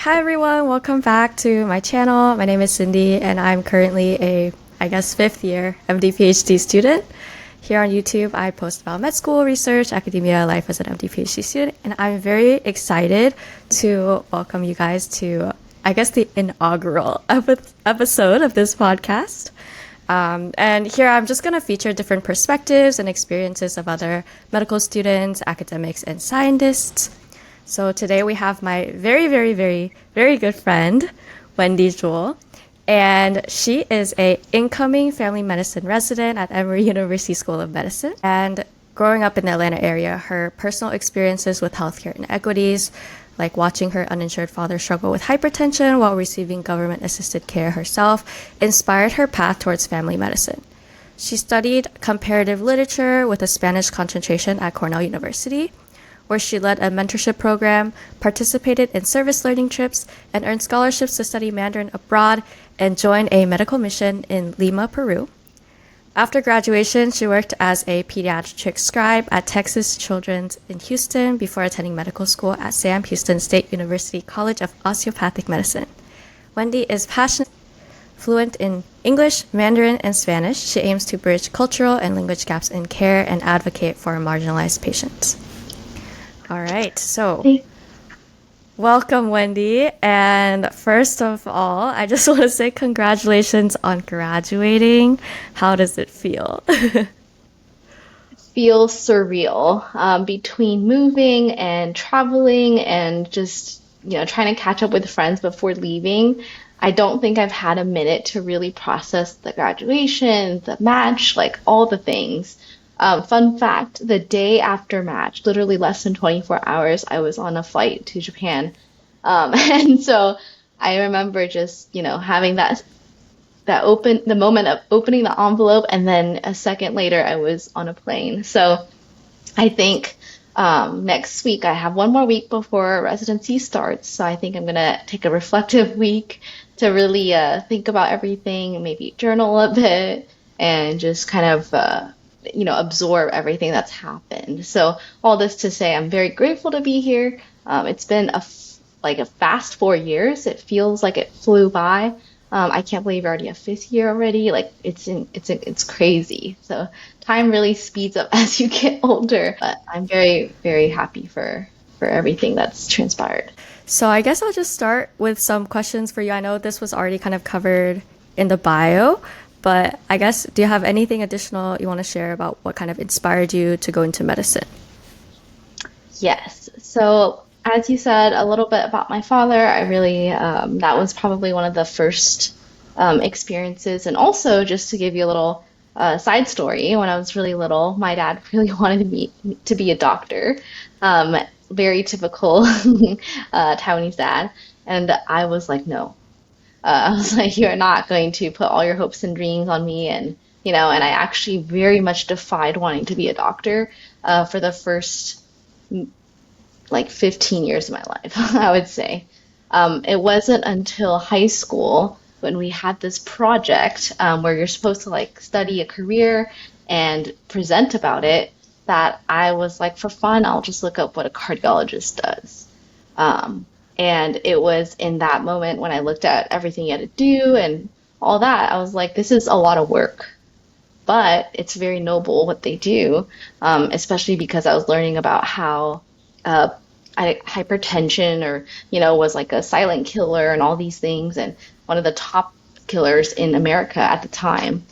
Hi everyone, welcome back to my channel. My name is Cindy and I'm currently a fifth year MD PhD student. Here on YouTube, I post about med school, research, academia, life as an MD PhD student, and I'm very excited to welcome you guys to, the inaugural episode of this podcast. And here I'm just going to feature different perspectives and experiences of other medical students, academics, and scientists. So today we have my very, very, very, very good friend, Wendy Zhuo, and she is a incoming family medicine resident at Emory University School of Medicine. And growing up in the Atlanta area, her personal experiences with healthcare inequities, like watching her uninsured father struggle with hypertension while receiving government-assisted care herself, inspired her path towards family medicine. She studied comparative literature with a Spanish concentration at Cornell University, where she led a mentorship program, participated in service learning trips, and earned scholarships to study Mandarin abroad and joined a medical mission in Lima, Peru. After graduation, she worked as a pediatric scribe at Texas Children's in Houston before attending medical school at Sam Houston State University College of Osteopathic Medicine. Wendy is passionate, fluent in English, Mandarin, and Spanish. She aims to bridge cultural and language gaps in care and advocate for marginalized patients. All right, so welcome, Wendy. And first of all, I just want to say congratulations on graduating. How does it feel? Feels surreal between moving and traveling and just, trying to catch up with friends before leaving. I don't think I've had a minute to really process the graduation, the match, like all the things. Fun fact, the day after match, literally less than 24 hours, I was on a flight to Japan. And so I remember just, having the moment of opening the envelope, and then a second later I was on a plane. So I think next week I have one more week before residency starts. So I think I'm gonna take a reflective week to really think about everything, maybe journal a bit, and just kind of absorb everything that's happened. So all this to say, I'm very grateful to be here. It's been a fast 4 years. It feels like it flew by. I can't believe we're already a fifth year already. Like it's crazy. So time really speeds up as you get older. But I'm very, very happy for everything that's transpired. So I guess I'll just start with some questions for you. I know this was already kind of covered in the bio, but I guess, do you have anything additional you want to share about what kind of inspired you to go into medicine? Yes. So as you said, a little bit about my father. I really, that was probably one of the first experiences. And also, just to give you a little side story, when I was really little, my dad really wanted me to be a doctor. Very typical Taiwanese dad. And I was like, no. I was like, you're not going to put all your hopes and dreams on me. And, and I actually very much defied wanting to be a doctor for the first 15 years of my life, I would say. It wasn't until high school when we had this project where you're supposed to study a career and present about it that I was like, for fun, I'll just look up what a cardiologist does. And it was in that moment when I looked at everything you had to do and all that, I was like, this is a lot of work, but it's very noble what they do, especially because I was learning about how hypertension was like a silent killer and all these things, and one of the top killers in America at the time.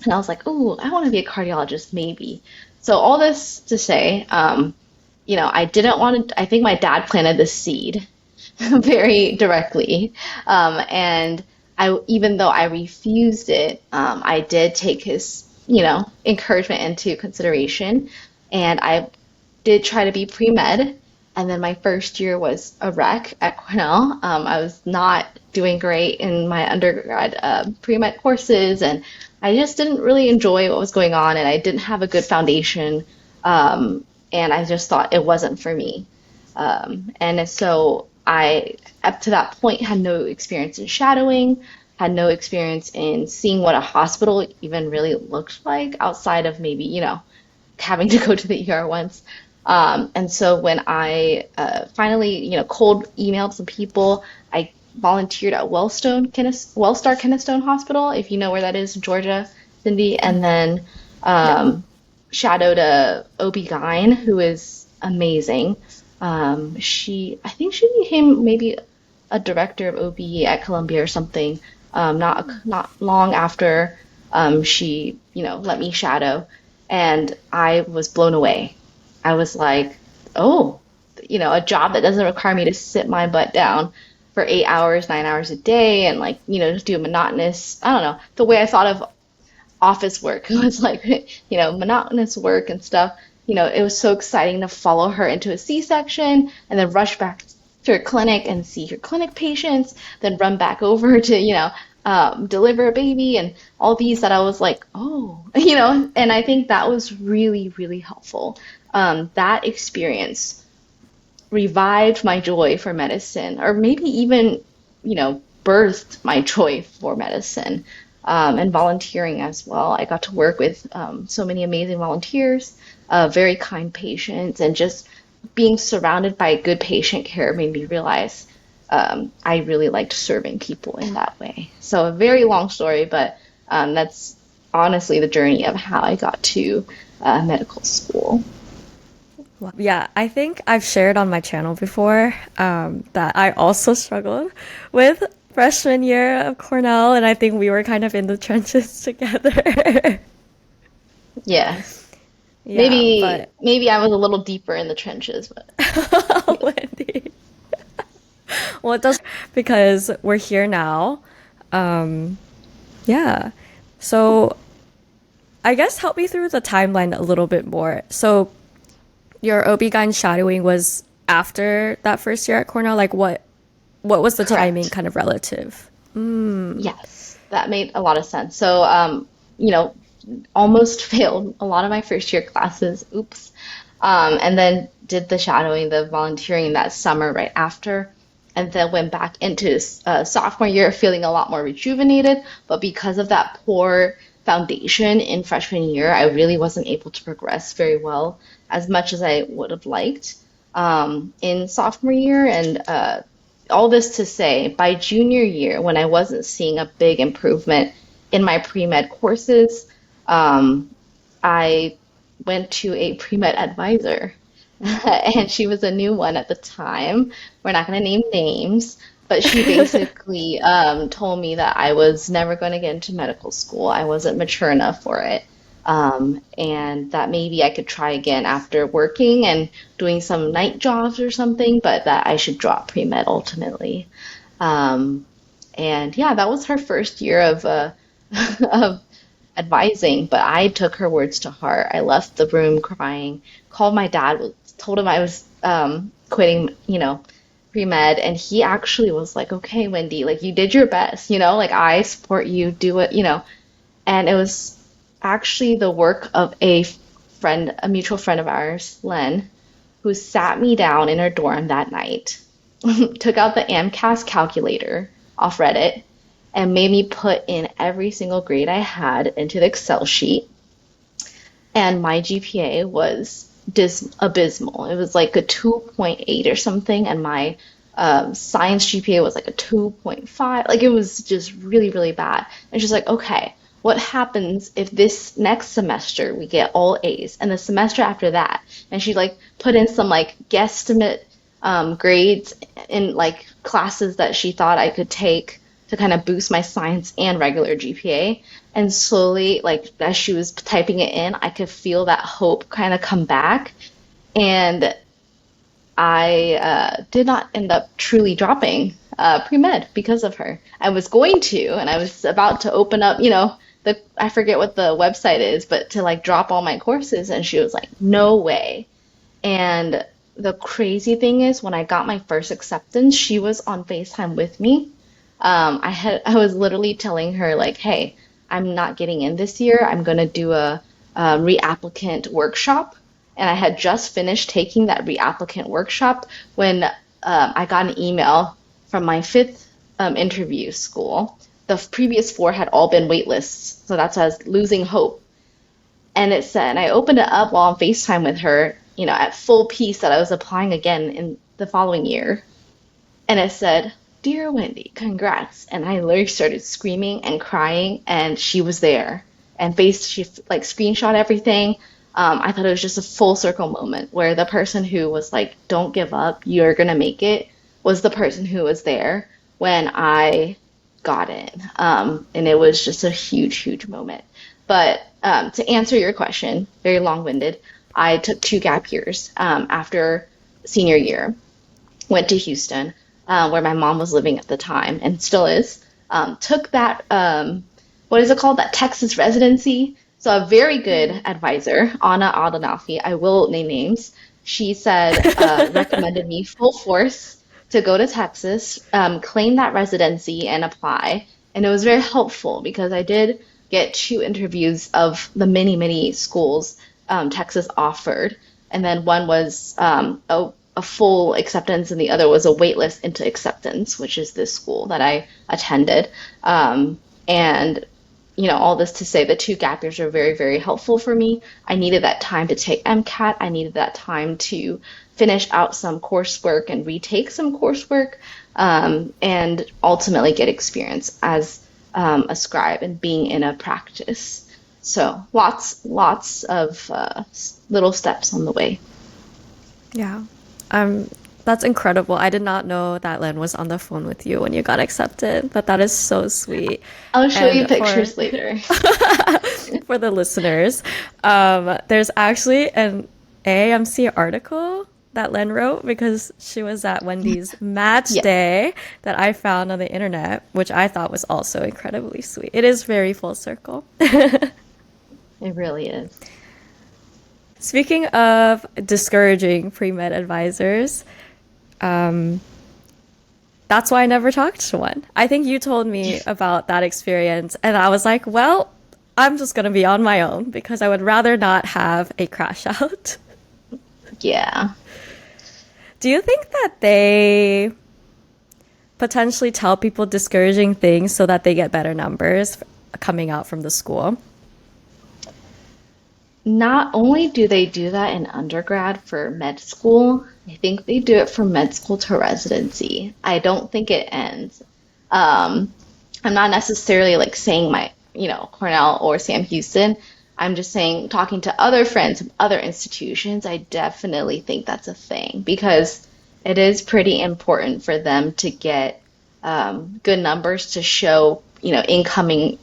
And I was like, oh, I want to be a cardiologist, maybe. So all this to say, I didn't want to, I think my dad planted the seed very directly. And even though I refused it, I did take his, encouragement into consideration. And I did try to be pre-med. And then my first year was a wreck at Cornell. I was not doing great in my undergrad pre-med courses, and I just didn't really enjoy what was going on, and I didn't have a good foundation, and I just thought it wasn't for me. And so I, up to that point, had no experience in shadowing, had no experience in seeing what a hospital even really looked like outside of maybe, having to go to the ER once. And so when I finally, cold emailed some people, I volunteered at Wellstar Kennestone Hospital, if you know where that is, Georgia, Cindy, and then Yep. um, shadowed a OB-GYN who is amazing. I think she became maybe a director of OB at Columbia or something. Not long after she, let me shadow, and I was blown away. I was like, oh, a job that doesn't require me to sit my butt down for 8 hours, 9 hours a day, and like, just do a monotonous. I don't know. The way I thought of office work was like, monotonous work and stuff. It was so exciting to follow her into a C-section and then rush back to her clinic and see her clinic patients, then run back over to, deliver a baby and all these that I was like, oh, and I think that was really, really helpful. That experience revived my joy for medicine, or maybe even, birthed my joy for medicine, and volunteering as well. I got to work with so many amazing volunteers, very kind patients, and just being surrounded by good patient care made me realize I really liked serving people in that way. So a very long story, but that's honestly the journey of how I got to medical school. Well, yeah, I think I've shared on my channel before that I also struggled with freshman year of Cornell, and I think we were kind of in the trenches together. Yes. Yeah, Maybe but maybe I was a little deeper in the trenches, but yeah. Wendy. Well, it does because we're here now. Um, yeah. So I guess help me through the timeline a little bit more. So your OB-GYN shadowing was after that first year at Cornell? Like what was the timing Correct. kind of relative? Yes, that made a lot of sense. So, you know, almost failed a lot of my first year classes. Oops. And then did the shadowing, the volunteering that summer right after, and then went back into sophomore year feeling a lot more rejuvenated. But because of that poor foundation in freshman year, I really wasn't able to progress very well as much as I would have liked in sophomore year. And all this to say, by junior year, when I wasn't seeing a big improvement in my pre-med courses, um, I went to a pre-med advisor, and she was a new one at the time. We're not going to name names, but she basically told me that I was never going to get into medical school. I wasn't mature enough for it. And that maybe I could try again after working and doing some night jobs or something, but that I should drop pre-med ultimately. Um, and yeah, that was her first year of of advising, but I took her words to heart. I left the room crying, called my dad, told him I was quitting, pre-med, and he actually was like, "Okay, Wendy, like you did your best, like I support you, do it, And it was actually the work of a mutual friend of ours, Len, who sat me down in her dorm that night, took out the AMCAS calculator off Reddit, and made me put in every single grade I had into the Excel sheet. And my GPA was abysmal. It was like a 2.8 or something, and my science GPA was like a 2.5. Like it was just really, really bad. And she's like, okay, what happens if this next semester we get all A's, and the semester after that? And she like put in some like guesstimate grades in like classes that she thought I could take to kind of boost my science and regular GPA. And slowly, like as she was typing it in, I could feel that hope kind of come back. And I did not end up truly dropping pre-med because of her. I was going to, and I was about to open up, I forget what the website is, but to like drop all my courses. And she was like, no way. And the crazy thing is, when I got my first acceptance, she was on FaceTime with me. I was literally telling her like, "Hey, I'm not getting in this year. I'm gonna do a reapplicant workshop," and I had just finished taking that reapplicant workshop when I got an email from my fifth interview school. The previous four had all been waitlists, so that's why I was losing hope. And it said, and I opened it up while on FaceTime with her. at full peace that I was applying again in the following year. And it said, "Dear Wendy, congrats." And I literally started screaming and crying, and she was there. And she like screenshot everything. I thought it was just a full circle moment where the person who was like, "Don't give up, you're gonna make it," was the person who was there when I got in. And it was just a huge, huge moment. But to answer your question, very long-winded, I took 2 gap years after senior year, went to Houston, where my mom was living at the time and still is. Took that, what is it called? That Texas residency. So a very good advisor, Anna Adonalfi, I will name names. She said, recommended me full force to go to Texas, claim that residency and apply. And it was very helpful because I did get 2 interviews of the many, many schools Texas offered. And then one was a full acceptance, and the other was a waitlist into acceptance, which is this school that I attended. And all this to say the 2 gap years are very, very helpful for me. I needed that time to take MCAT. I needed that time to finish out some coursework and retake some coursework, and ultimately get experience as a scribe and being in a practice. So lots of little steps on the way. Yeah. Um, that's incredible. I did not know that Len was on the phone with you when you got accepted, but that is so sweet. I'll show you And pictures later. for the listeners, there's actually an AMC article that Len wrote because she was at Wendy's match Yeah, day that I found on the internet, which I thought was also incredibly sweet. It is very full circle. it really is. Speaking of discouraging pre-med advisors, that's why I never talked to one. I think you told me about that experience, and I was like, well, I'm just going to be on my own because I would rather not have a crash out. Yeah. Do you think that they potentially tell people discouraging things so that they get better numbers coming out from the school? Not only do they do that in undergrad for med school, I think they do it from med school to residency. I don't think it ends. Um, I'm not necessarily like saying Cornell or Sam Houston. I'm just saying, talking to other friends from other institutions, I definitely think that's a thing because it is pretty important for them to get good numbers to show, incoming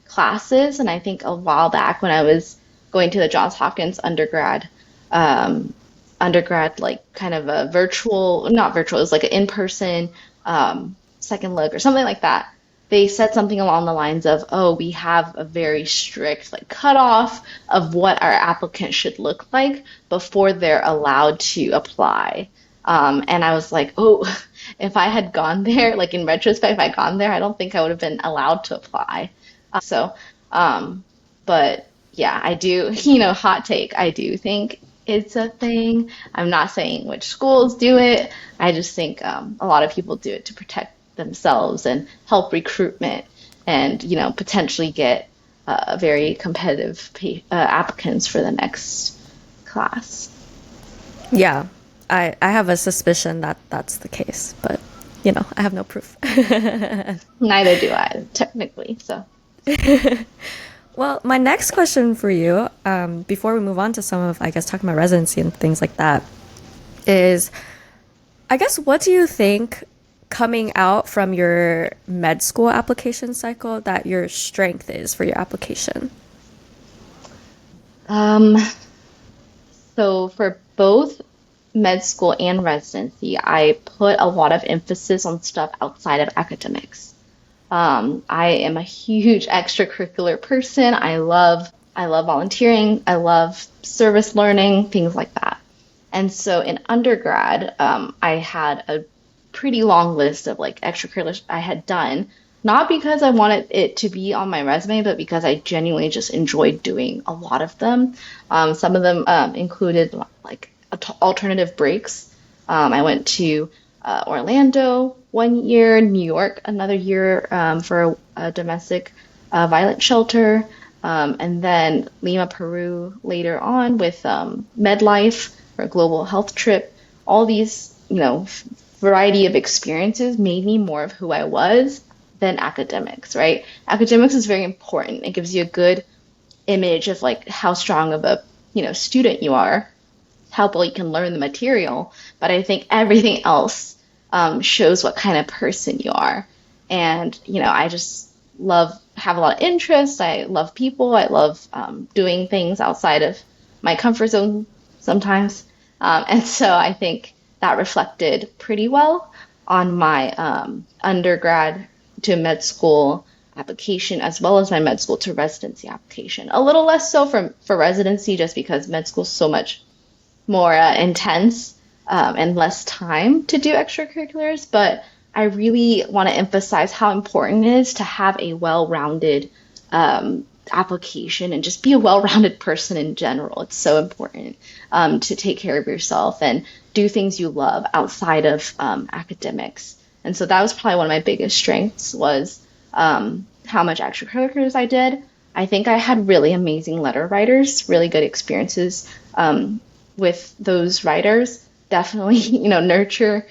classes. And I think a while back when I was going to the Johns Hopkins um, undergrad, like kind of a virtual, not virtual, it was like an in-person second look or something like that. They said something along the lines of, "Oh, we have a very strict like cutoff of what our applicant should look like before they're allowed to apply." And I was like, "Oh, if I had gone there, like in retrospect, if I had gone there, I don't think I would have been allowed to apply." So, um, but yeah, I do, hot take. I do think it's a thing. I'm not saying which schools do it. I just think a lot of people do it to protect themselves and help recruitment and, potentially get very competitive applicants for the next class. Yeah, I have a suspicion that that's the case, but I have no proof. Neither do I, technically. So, Well, my next question for you, before we move on to some of, I guess, talking about residency and things like that, is, I guess, what do you think coming out from your med school application cycle that your strength is for your application? um, so for both med school and residency, I put a lot of emphasis on stuff outside of academics. I am a huge extracurricular person. I love volunteering. I love service learning, things like that. And so in undergrad, I had a pretty long list of like extracurriculars I had done, not because I wanted it to be on my resume, but because I genuinely just enjoyed doing a lot of them. Some of them included like alternative breaks. I went to Orlando one year, New York another year for a domestic violence shelter. and then Lima, Peru later on with MedLife for a global health trip. All these, variety of experiences made me more of who I was than academics, right? Academics is very important. It gives you a good image of like how strong of a, student you are, how well you can learn the material. But I think everything else shows what kind of person you are. And, I just have a lot of interests. I love people. I love doing things outside of my comfort zone sometimes. And so I think that reflected pretty well on my undergrad to med school application as well as my med school to residency application. A little less so for residency just because med school is so much more intense and less time to do extracurriculars, but I really want to emphasize how important it is to have a well-rounded application and just be a well-rounded person in general. It's so important to take care of yourself and do things you love outside of academics. And so that was probably one of my biggest strengths was how much extracurriculars I did. I think I had really amazing letter writers, really good experiences with those writers. Definitely, nurture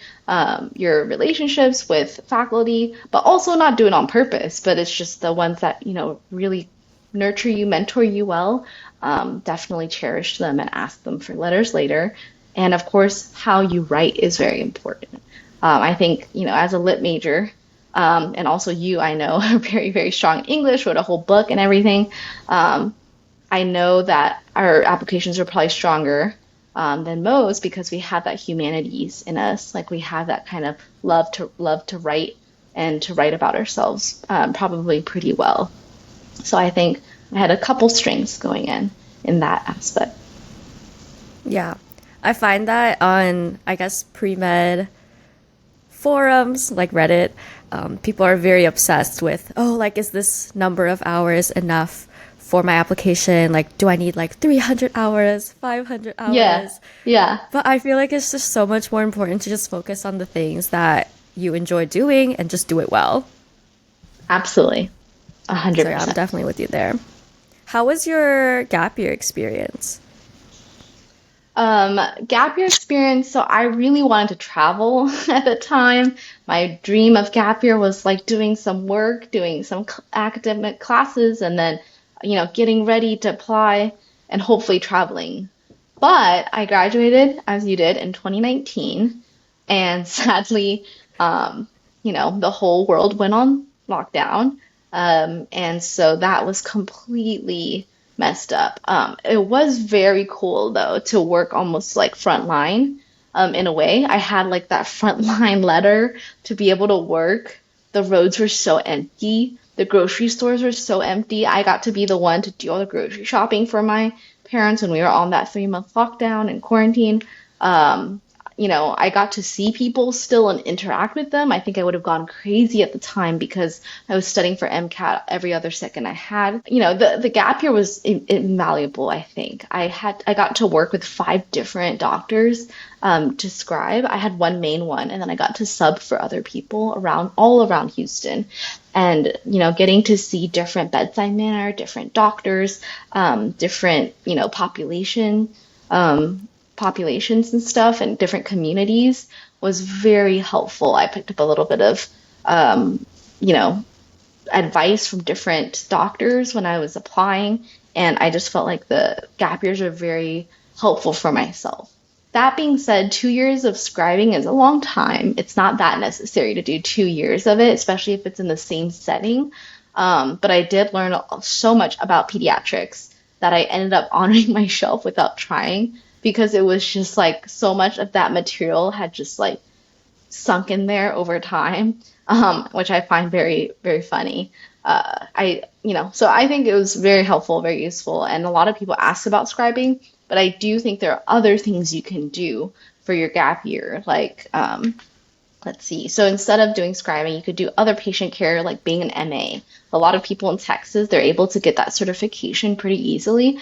your relationships with faculty, but also not do it on purpose. But it's just the ones that, really nurture you, mentor you well. Definitely cherish them and ask them for letters later. And of course, how you write is very important. I think, as a lit major, and also I know, are very, very strong in English, wrote a whole book and everything. I know that our applications are probably stronger than most because we have that humanities in us. Like we have that kind of love to write and to write about ourselves probably pretty well. So I think I had a couple strengths going in that aspect. Yeah. I find that on, I guess, pre-med forums like Reddit, people are very obsessed with, oh, like, is this number of hours enough for my application? Like, do I need like 300 hours, 500 Yeah, hours? yeah, But I feel like it's just so much more important to just focus on the things that you enjoy doing and just do it well. absolutely. A hundred So yeah, I'm percent. definitely with you there. How was your gap year experience? Gap year experience. So I really wanted to travel at the time. My dream of gap year was like doing some work, doing some academic classes, and then, getting ready to apply and hopefully traveling. But I graduated, as you did, in 2019, and sadly, the whole world went on lockdown. And so that was completely messed up. It was very cool though to work almost like frontline, in a way. I had like that frontline letter to be able to work. The roads were so empty. The grocery stores were so empty. I got to be the one to do all the grocery shopping for my parents when we were on that 3 month lockdown and quarantine. Um, I got to see people still and interact with them. I think I would have gone crazy at the time because I was studying for MCAT every other second I had. The gap year was invaluable, I think. I got to work with 5 different doctors to scribe. I had one main one, and then I got to sub for other people all around Houston. And, getting to see different bedside manner, different doctors, different, populations and stuff and different communities was very helpful. I picked up a little bit of, you know, advice from different doctors when I was applying, and I just felt like the gap years are very helpful for myself. That being said, 2 years of scribing is a long time. It's not that necessary to do 2 years of it, especially if it's in the same setting. But I did learn so much about pediatrics that I ended up honoring my shelf without trying because it was just like so much of that material had just like sunk in there over time, which I find very, very funny. So I think it was very helpful, very useful, and a lot of people ask about scribing, but I do think there are other things you can do for your gap year, like let's see. So instead of doing scribing, you could do other patient care, like being an MA. A lot of people in Texas, they're able to get that certification pretty easily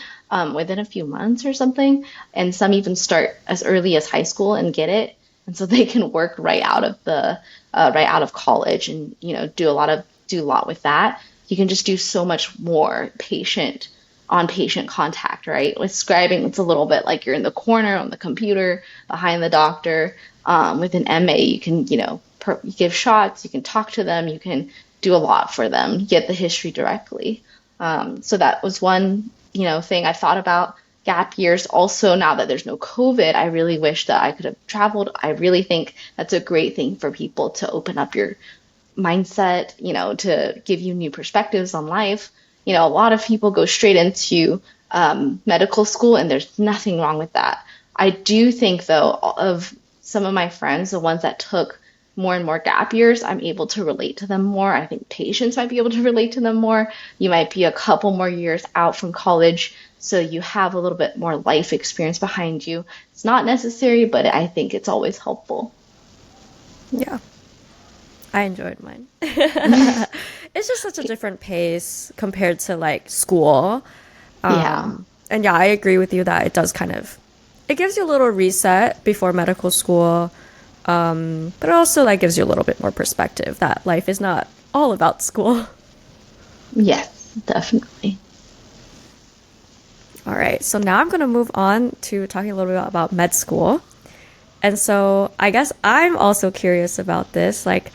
within a few months or something. And some even start as early as high school and get it. And so they can work right out of college and do a lot with that. you can just do so much more patient on patient contact, right? With scribing, it's a little bit like you're in the corner on the computer behind the doctor. With an MA, you can, you give shots, you can talk to them, you can do a lot for them, get the history directly. So that was one, thing I thought about. Gap years. Also, now that there's no COVID, I really wish that I could have traveled. I really think that's a great thing for people to open up your mindset, to give you new perspectives on life. A lot of people go straight into medical school, and there's nothing wrong with that. I do think, though, of some of my friends, the ones that took more and more gap years, I'm able to relate to them more. I think patients might be able to relate to them more. You might be a couple more years out from college, so you have a little bit more life experience behind you. It's not necessary, but I think it's always helpful. Yeah, I enjoyed mine. It's just such a different pace compared to like school. Yeah. And yeah, I agree with you that it does it gives you a little reset before medical school. But it also like gives you a little bit more perspective that life is not all about school. Yes, definitely. All right, so now I'm going to move on to talking a little bit about med school. And so I guess I'm also curious about this. Like,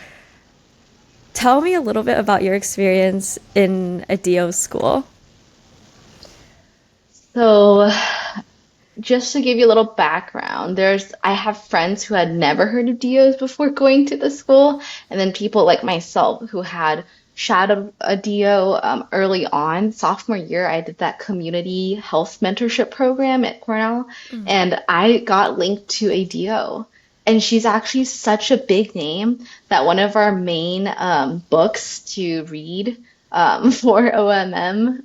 tell me a little bit about your experience in a DO school. So, just to give you a little background, I have friends who had never heard of DOs before going to the school, and then people like myself who had shadowed a DO early on. Sophomore year, I did that community health mentorship program at Cornell, and I got linked to a DO. And she's actually such a big name that one of our main books to read for OMM,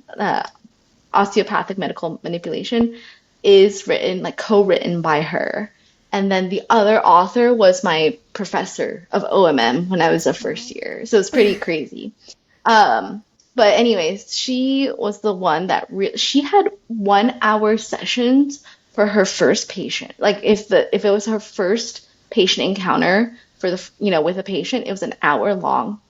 osteopathic medical manipulation, is written, like co-written by her. And then the other author was my professor of OMM when I was a first year. So it's pretty crazy. But anyways, she was the one that she had 1 hour sessions for her first patient. Like if it was her first patient encounter for with a patient, it was an hour long.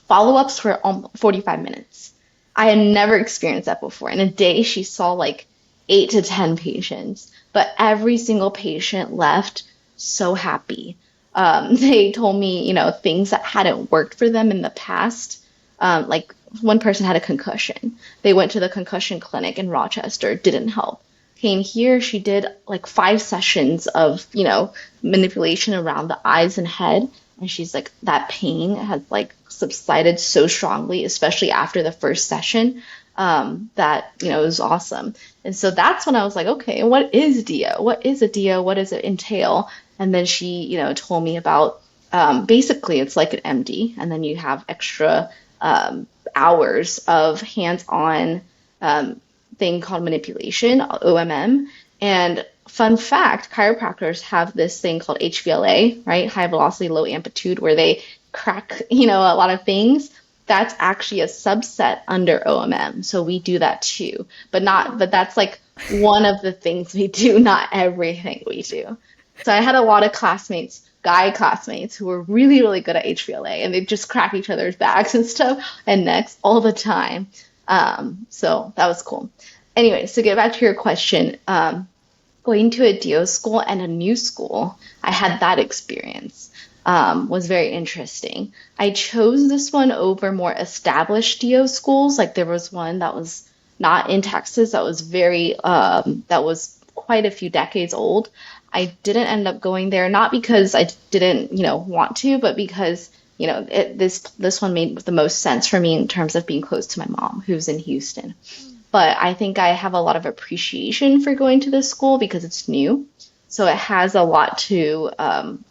Follow-ups for 45 minutes. I had never experienced that before. In a day, she saw like 8 to 10 patients, but every single patient left so happy. They told me, things that hadn't worked for them in the past. Like one person had a concussion. They went to the concussion clinic in Rochester, didn't help. Came here, she did like 5 sessions of, manipulation around the eyes and head. And she's like, that pain has like subsided so strongly, especially after the first session, that, it was awesome. And so that's when I was like, okay, what is DO? What is a DO? What does it entail? And then she, told me about, basically it's like an MD, and then you have extra hours of hands-on thing called manipulation, OMM. And fun fact, chiropractors have this thing called HVLA, right? High velocity, low amplitude, where they crack, a lot of things. That's actually a subset under OMM. So we do that too, but that's like one of the things we do, not everything we do. So I had a lot of guy classmates who were really, really good at HVLA, and they just crack each other's backs and stuff and necks all the time. So that was cool. Anyway, so get back to your question. Going to a DO school and a new school, I had that experience. Was very interesting. I chose this one over more established DO schools. Like there was one that was not in Texas that was that was quite a few decades old. I didn't end up going there, not because I didn't, want to, but because, this one made the most sense for me in terms of being close to my mom, who's in Houston. But I think I have a lot of appreciation for going to this school because it's new. So it has a lot to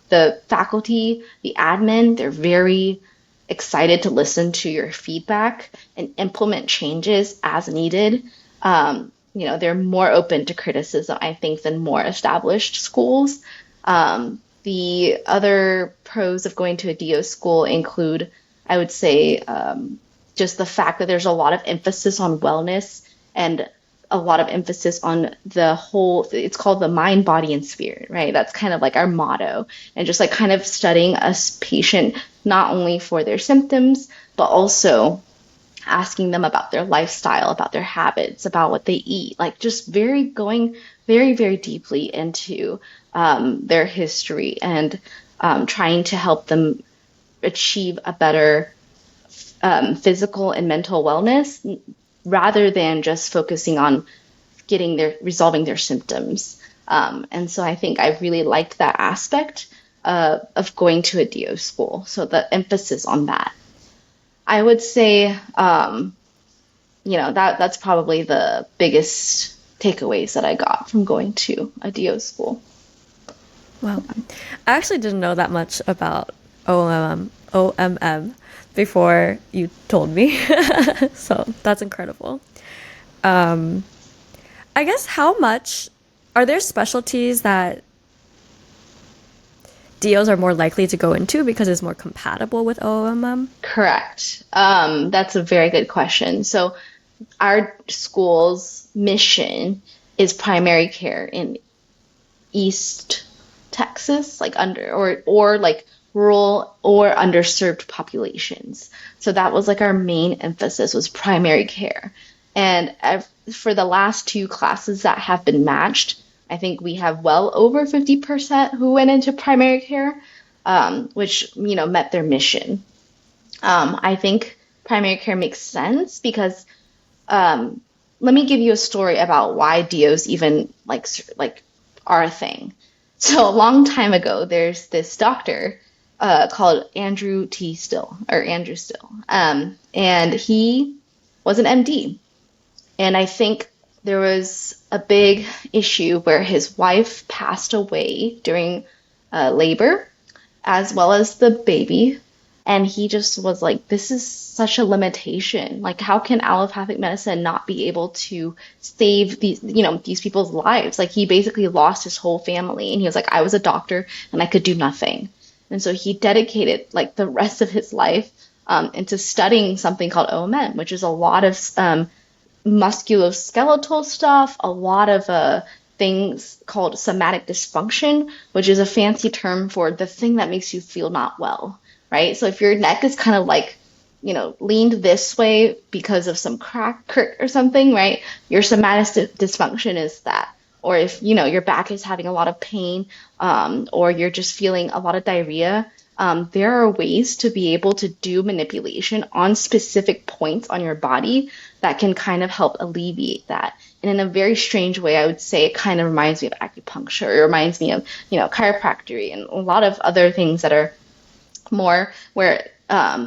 the faculty, the admin. They're very excited to listen to your feedback and implement changes as needed. They're more open to criticism, I think, than more established schools. The other pros of going to a DO school include, I would say, just the fact that there's a lot of emphasis on wellness and a lot of emphasis on the whole, it's called the mind, body, and spirit, right? That's kind of like our motto. And just like kind of studying a patient, not only for their symptoms, but also asking them about their lifestyle, about their habits, about what they eat, like just very going very, very deeply into their history and trying to help them achieve a better physical and mental wellness rather than just focusing on resolving their symptoms. And so I think I really liked that aspect of going to a DO school. So the emphasis on that. I would say, that's probably the biggest takeaways that I got from going to a DO school. Well, I actually didn't know that much about OMM before you told me. So that's incredible. Um, I guess how much are there specialties that DOs are more likely to go into because it's more compatible with OMM? Correct. That's a very good question. So our school's mission is primary care in East Texas, like or like rural or underserved populations. So that was like our main emphasis was primary care. And for the last two classes that have been matched, I think we have well over 50% who went into primary care, which, met their mission. I think primary care makes sense because let me give you a story about why DOs even like are a thing. So a long time ago, there's this doctor called Andrew Still, and he was an MD. And I think there was a big issue where his wife passed away during labor, as well as the baby. And he just was like, this is such a limitation. Like, how can allopathic medicine not be able to save these people's lives? Like, he basically lost his whole family. And he was like, I was a doctor and I could do nothing. And so he dedicated like the rest of his life into studying something called OMN, which is a lot of musculoskeletal stuff, a lot of things called somatic dysfunction, which is a fancy term for the thing that makes you feel not well, right? So if your neck is kind of like, leaned this way because of some crack or something, right? Your somatic dysfunction is that. Or if, your back is having a lot of pain, or you're just feeling a lot of diarrhea, there are ways to be able to do manipulation on specific points on your body that can kind of help alleviate that. And in a very strange way, I would say it kind of reminds me of acupuncture. It reminds me of, chiropractic and a lot of other things that are more where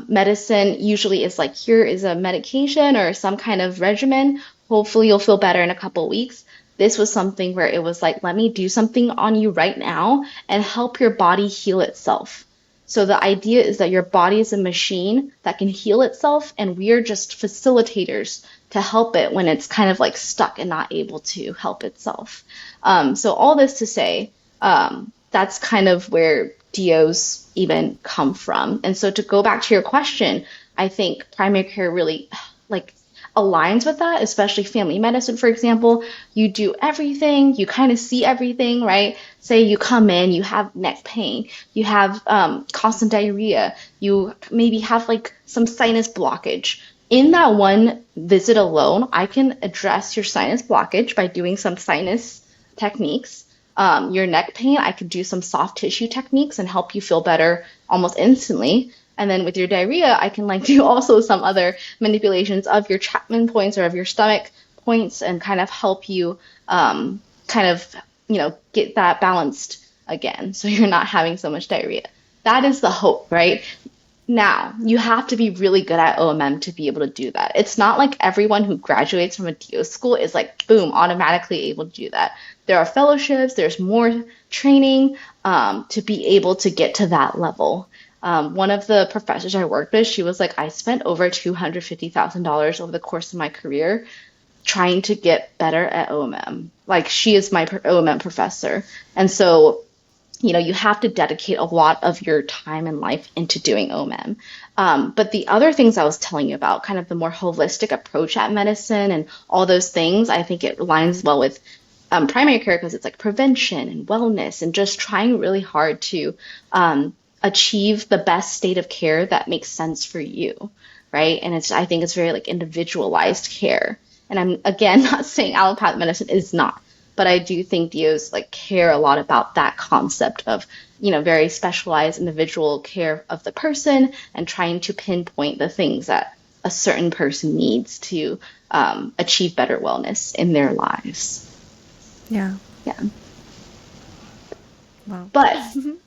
medicine usually is like, here is a medication or some kind of regimen. Hopefully you'll feel better in a couple of weeks. This was something where it was like, let me do something on you right now and help your body heal itself. So the idea is that your body is a machine that can heal itself, and we are just facilitators to help it when it's kind of like stuck and not able to help itself. So all this to say, that's kind of where DOs even come from. And so to go back to your question, I think primary care really like aligns with that, especially family medicine, for example. You do everything, you kind of see everything, right? Say you come in, you have neck pain, you have constant diarrhea, you maybe have like some sinus blockage. In that one visit alone, I can address your sinus blockage by doing some sinus techniques. Your neck pain, I could do some soft tissue techniques and help you feel better almost instantly. And then with your diarrhea, I can like do also some other manipulations of your Chapman points or of your stomach points and kind of help you get that balanced again so you're not having so much diarrhea. That is the hope, right? Now, you have to be really good at OMM to be able to do that. It's not like everyone who graduates from a DO school is like, boom, automatically able to do that. There are fellowships, there's more training to be able to get to that level. One of the professors I worked with, she was like, I spent over $250,000 over the course of my career trying to get better at OMM. Like, she is my OMM professor. And so, you have to dedicate a lot of your time and life into doing OMM. But the other things I was telling you about, kind of the more holistic approach at medicine and all those things, I think it aligns well with primary care because it's like prevention and wellness and just trying really hard to achieve the best state of care that makes sense for you, right? And I think it's very like individualized care. And I'm again not saying allopathic medicine is not, but I do think DOs like care a lot about that concept of, very specialized individual care of the person and trying to pinpoint the things that a certain person needs to achieve better wellness in their lives. Yeah. Yeah. Wow. But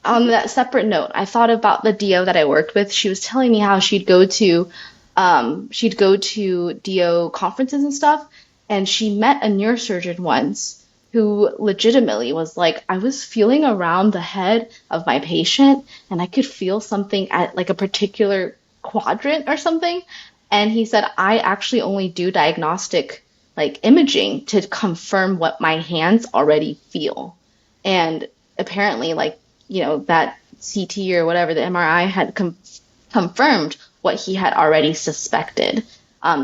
on that separate note, I thought about the DO that I worked with. She was telling me how she'd go to DO conferences and stuff, and she met a neurosurgeon once who legitimately was like, I was feeling around the head of my patient, and I could feel something at like a particular quadrant or something. And he said, I actually only do diagnostic like imaging to confirm what my hands already feel. And apparently, like, that CT or whatever, the MRI had confirmed what he had already suspected.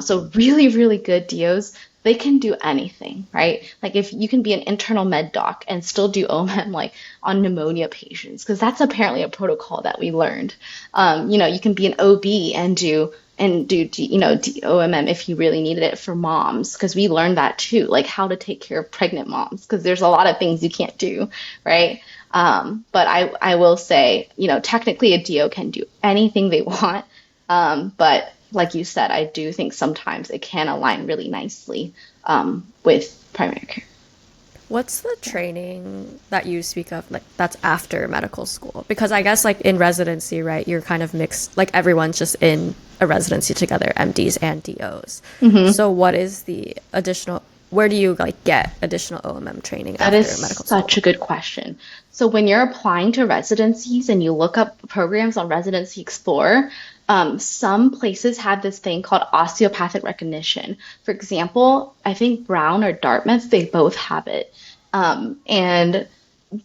So really, really good DOs, they can do anything, right? Like if you can be an internal med doc and still do OMM like on pneumonia patients, because that's apparently a protocol that we learned. You can be an OB and do OMM if you really needed it for moms, because we learned that too, like how to take care of pregnant moms, because there's a lot of things you can't do, right? But I will say, technically a DO can do anything they want. But like you said, I do think sometimes it can align really nicely with primary care. What's the training that you speak of, like that's after medical school? Because I guess like in residency, right, you're kind of mixed, like everyone's just in a residency together, MDs and DOs. So what is the additional, where do you like get additional OMM training That after is medical school? such a good question. So when you're applying to residencies and you look up programs on Residency Explorer, some places have this thing called osteopathic recognition. For example, I think Brown or Dartmouth, they both have it. And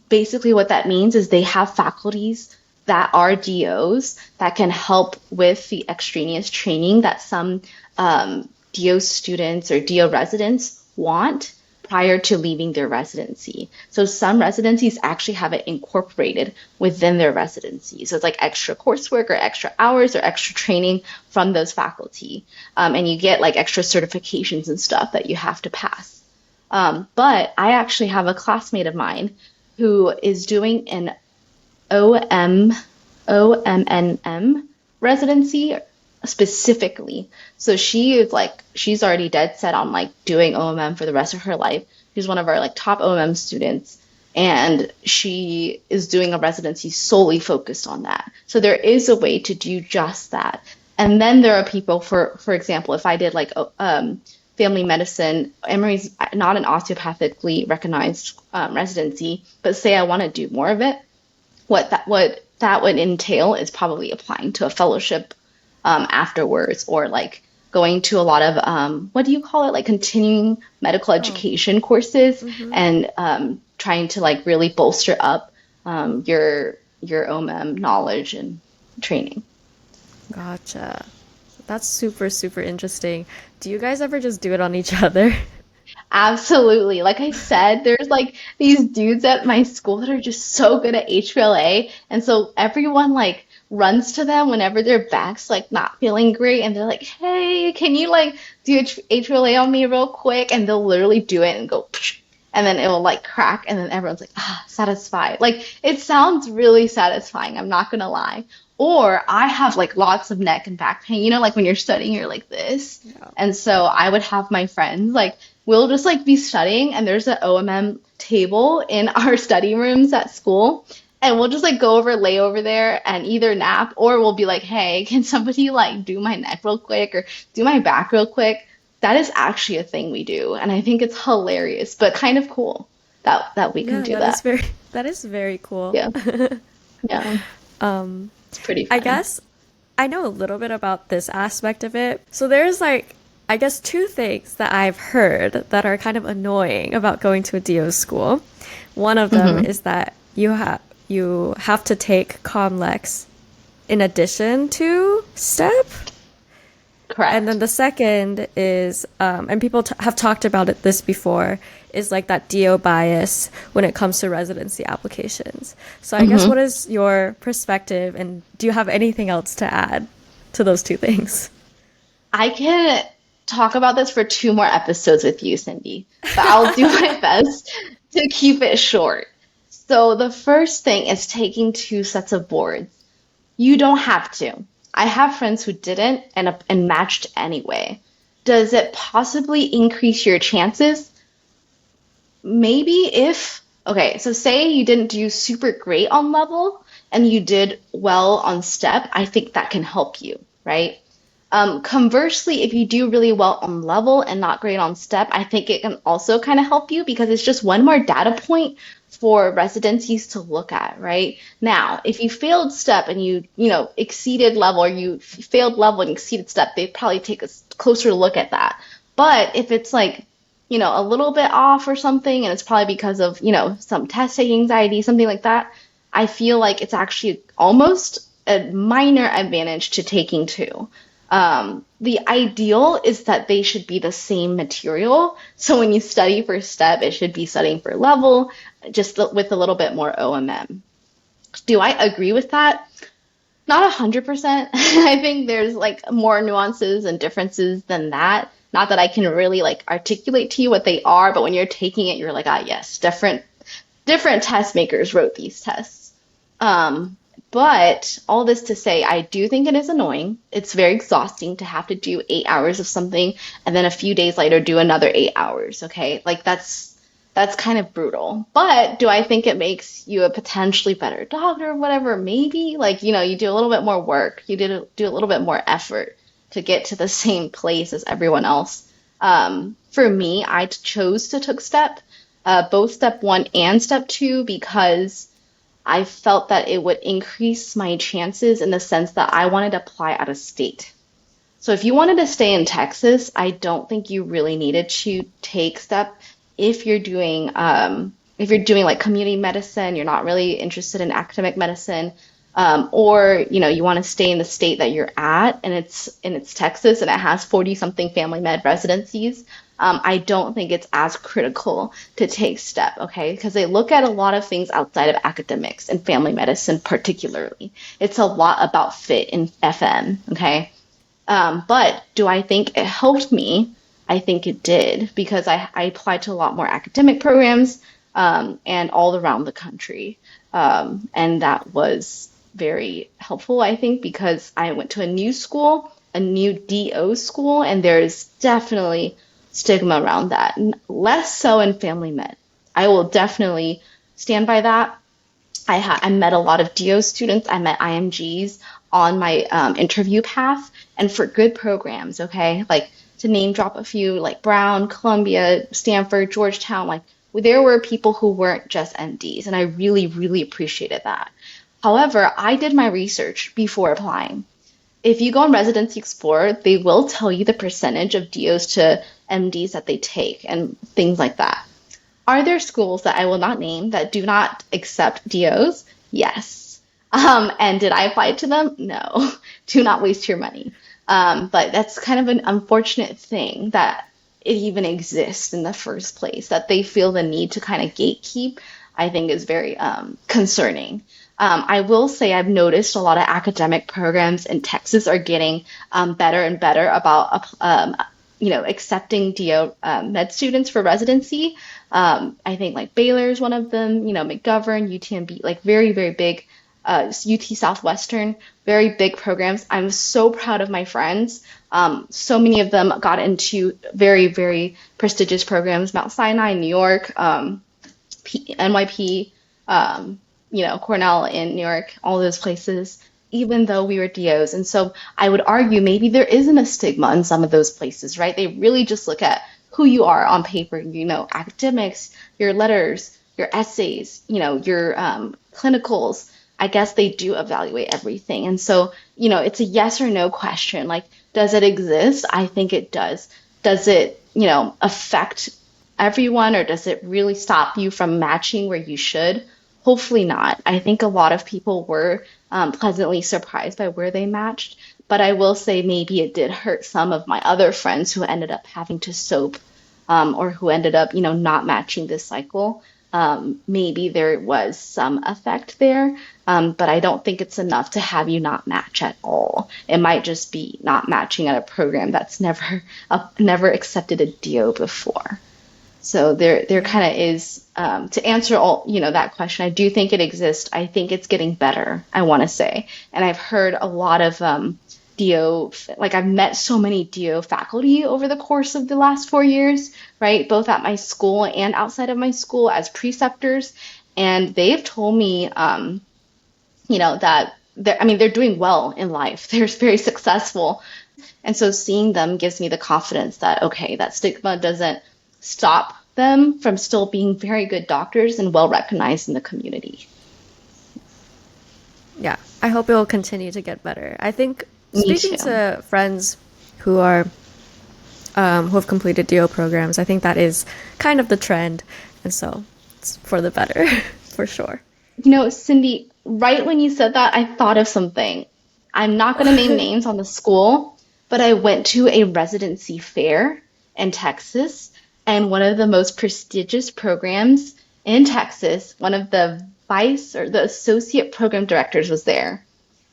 basically what that means is they have faculties that are DOs that can help with the extraneous training that some DO students or DO residents want prior to leaving their residency. So some residencies actually have it incorporated within their residency. So it's like extra coursework or extra hours or extra training from those faculty. And you get like extra certifications and stuff that you have to pass. But I actually have a classmate of mine who is doing an OMNM residency specifically. So she's already dead set on like doing OMM for the rest of her life. She's one of our like top OMM students, and she is doing a residency solely focused on that. So there is a way to do just that. And then there are people, for example, if I did like family medicine, Emory's not an osteopathically recognized residency, but say I want to do more of it, what that would entail is probably applying to a fellowship afterwards, or like going to a lot of what do you call it, like continuing medical education courses, and trying to like really bolster up your OMM knowledge and training. Gotcha. That's super, super interesting. Do you guys ever just do it on each other? Absolutely. Like I said, there's like these dudes at my school that are just so good at HPLA. And so everyone like runs to them whenever their back's like not feeling great. And they're like, hey, can you like do HPLA on me real quick? And they'll literally do it and go, psh, and then it will like crack. And then everyone's like, satisfied. Like it sounds really satisfying. I'm not going to lie. Or I have like lots of neck and back pain, like when you're studying, you're like this. Yeah. And so I would have my friends like, we'll just like be studying, and there's an OMM table in our study rooms at school. And we'll just like lay over there and either nap, or we'll be like, hey, can somebody like do my neck real quick or do my back real quick? That is actually a thing we do. And I think it's hilarious, but kind of cool that we can Yeah, do that. that is very cool. Yeah. Yeah. Um, It's pretty I fun. guess I know a little bit about this aspect of it. So there's like, I guess two things that I've heard that are kind of annoying about going to a DO school. One of them is that you have to take ComLex in addition to STEP. And then Correct. the second is, and people have talked about this before, is like that DO bias when it comes to residency applications. So I guess what is your perspective, and do you have anything else to add to those two things? I can talk about this for two more episodes with you, Cindy, but I'll do my best to keep it short. So the first thing is taking two sets of boards. You don't have to. I have friends who didn't and matched anyway. Does it possibly increase your chances? Maybe if, okay, so say you didn't do super great on level and you did well on step, I think that can help you, right? Conversely, if you do really well on level and not great on step, I think it can also kind of help you because it's just one more data point for residencies to look at, right? Now, if you failed step and you exceeded level or you failed level and exceeded step, they'd probably take a closer look at that. But if it's like, a little bit off or something, and it's probably because of, some test taking anxiety, something like that, I feel like it's actually almost a minor advantage to taking two. The ideal is that they should be the same material. So when you study for STEP, it should be studying for level, just with a little bit more OMM. Do I agree with that? Not 100%. I think there's like more nuances and differences than that. Not that I can really like articulate to you what they are, but when you're taking it, you're like, ah, yes, different test makers wrote these tests. Um, but all this to say, I do think it is annoying. It's very exhausting to have to do 8 hours of something and then a few days later do another 8 hours. Okay, like that's kind of brutal. But do I think it makes you a potentially better doctor or whatever? Maybe. Like, you do a little bit more work, do a little bit more effort to get to the same place as everyone else. For me, I chose to took step, both step one and step two, because I felt that it would increase my chances in the sense that I wanted to apply out of state. So if you wanted to stay in Texas, I don't think you really needed to take step if you're doing like community medicine, you're not really interested in academic medicine, or you want to stay in the state that you're at, and it's Texas and it has 40 something family med residencies. I don't think it's as critical to take step, okay? Because they look at a lot of things outside of academics and family medicine particularly. It's a lot about fit in FM, okay? But do I think it helped me? I think it did because I applied to a lot more academic programs, and all around the country. And that was very helpful, I think, because I went to a new school, a new DO school, and there's definitely stigma around that. Less so in family med. I will definitely stand by that. I met a lot of DO students. I met IMGs on my interview path, and for good programs. Okay, like to name drop a few, like Brown, Columbia, Stanford, Georgetown. Like there were people who weren't just MDs, and I really, really appreciated that. However, I did my research before applying. If you go on Residency Explorer, they will tell you the percentage of DOs to MDs that they take and things like that. Are there schools that I will not name that do not accept DOs? Yes. And did I apply to them? No. Do not waste your money. But that's kind of an unfortunate thing that it even exists in the first place, that they feel the need to kind of gatekeep, I think is very concerning. I will say I've noticed a lot of academic programs in Texas are getting better and better about accepting DO med students for residency. I think like Baylor is one of them, McGovern, UTMB, like very, very big, UT Southwestern, very big programs. I'm so proud of my friends. So many of them got into very, very prestigious programs, Mount Sinai, New York, NYP, Cornell in New York, all those places, even though we were DOs. And so I would argue maybe there isn't a stigma in some of those places, right? They really just look at who you are on paper, academics, your letters, your essays, your clinicals. I guess they do evaluate everything. And so, it's a yes or no question. Like, does it exist? I think it does. Does it, affect everyone, or does it really stop you from matching where you should? Hopefully not. I think a lot of people were pleasantly surprised by where they matched, but I will say maybe it did hurt some of my other friends who ended up having to soap, or who ended up, not matching this cycle. maybe there was some effect there, but I don't think it's enough to have you not match at all. It might just be not matching at a program that's never accepted a DO before. So there Yeah. kind of is, to answer all, that question. I do think it exists. I think it's getting better, I want to say. And I've heard a lot of DO, like I've met so many DO faculty over the course of the last 4 years, right? Both at my school and outside of my school as preceptors. And they've told me, that they're doing well in life. They're very successful. And so seeing them gives me the confidence that, okay, that stigma doesn't stop them from still being very good doctors and well recognized in the community. Yeah, I hope it will continue to get better. I think Me speaking too. to friends who are who have completed DO programs, I think that is kind of the trend, and so it's for the better, for sure. Cindy, right when you said that, I thought of something. I'm not going to name names on the school, but I went to a residency fair in Texas, and one of the most prestigious programs in Texas, one of the vice or the associate program directors was there.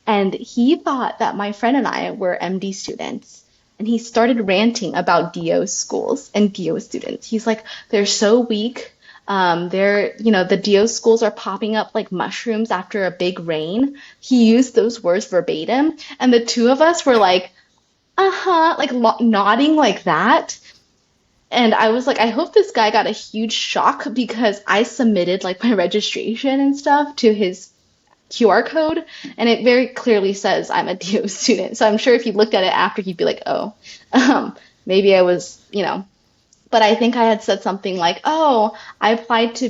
And he thought that my friend and I were MD students. And he started ranting about DO schools and DO students. He's like, they're so weak. The DO schools are popping up like mushrooms after a big rain. He used those words verbatim. And the two of us were like, uh-huh, like nodding like that. And I was like, I hope this guy got a huge shock because I submitted like my registration and stuff to his QR code, and it very clearly says I'm a DO student. So I'm sure if he looked at it after, he'd be like, oh, maybe I was, but I think I had said something like, oh, I applied to,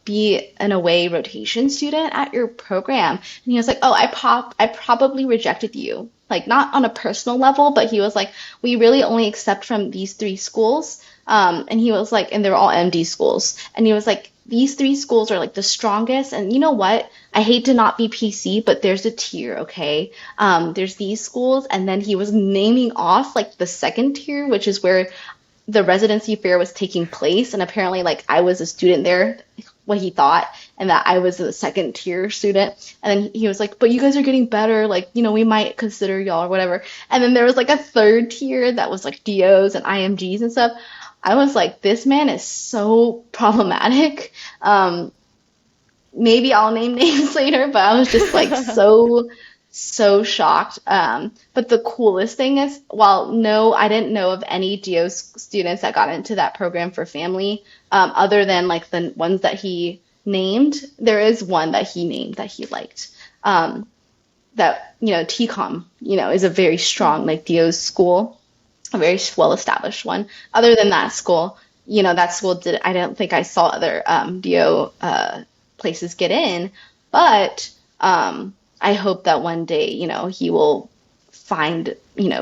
be an away rotation student at your program. And he was like, oh, I probably rejected you. Like not on a personal level, but he was like, we really only accept from these three schools. And he was like, and they're all MD schools. And he was like, these three schools are like the strongest. And you know what? I hate to not be PC, but there's a tier, okay? There's these schools. And then he was naming off like the second tier, which is where the residency fair was taking place, and apparently like I was a student there, what he thought, and that I was a second tier student. And then he was like, but you guys are getting better, like, we might consider y'all or whatever. And then there was like a third tier that was like DOs and IMGs and stuff. I was like, this man is so problematic. Maybe I'll name names later, but I was just like so shocked. But the coolest thing is, while no, I didn't know of any DO students that got into that program for family, other than like the ones that he named. There is one that he named that he liked. That TCOM, is a very strong like DO school, a very well established one. Other than that school, that school did. I don't think I saw other DO places get in, but I hope that one day, he will find,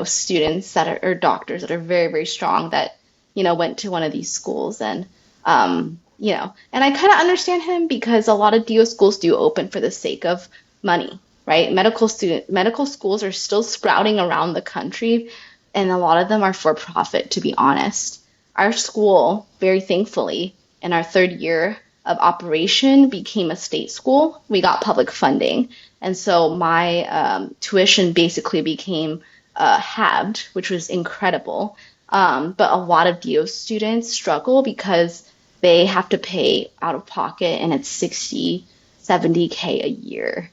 students that are or doctors that are very, very strong that, went to one of these schools and I kind of understand him because a lot of DO schools do open for the sake of money, right? Medical schools are still sprouting around the country, and a lot of them are for profit, to be honest. Our school, very thankfully, in our third year of operation, became a state school. We got public funding. And so my tuition basically became halved, which was incredible. But a lot of DO students struggle because they have to pay out of pocket, and it's 60, 70K a year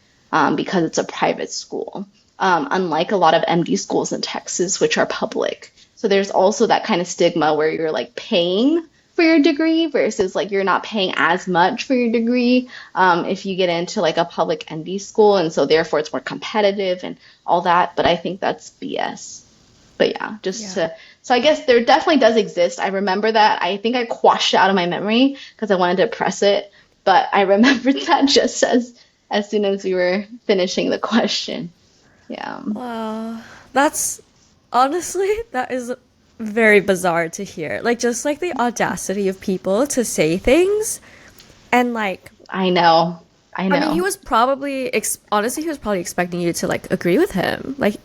because it's a private school, unlike a lot of MD schools in Texas, which are public. So there's also that kind of stigma where you're like paying for your degree versus like you're not paying as much for your degree if you get into like a public ND school, and so therefore it's more competitive and all that. But I think that's BS. But yeah, Yeah. so I guess there definitely does exist. I remember that. I think I quashed it out of my memory because I wanted to press it, but I remembered that just as soon as we were finishing the question. Yeah. Wow. That's honestly, that is very bizarre to hear. Like, just like the audacity of people to say things and like, I know. I I mean, he know. was probably honestly, he was probably expecting you to like agree with him, like,